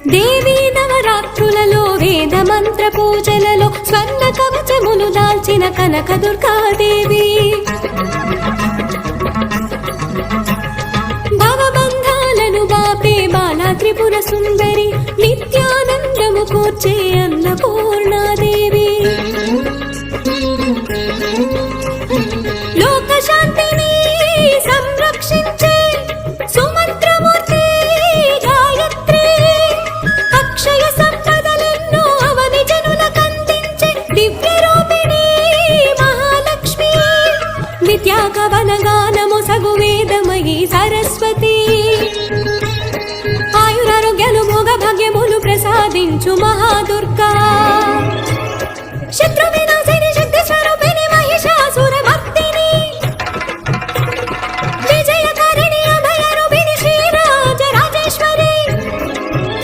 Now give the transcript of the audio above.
దేవీ నవరాత్రులలో వేద మంత్ర పూజలలో స్వర్ణ కవచములు దాల్చిన కనక దుర్గాదేవి భవబంధాలను బాపే బాలా త్రిపుర సుందరి నిత్యానందము కూర్చే అన్నపూర్ణ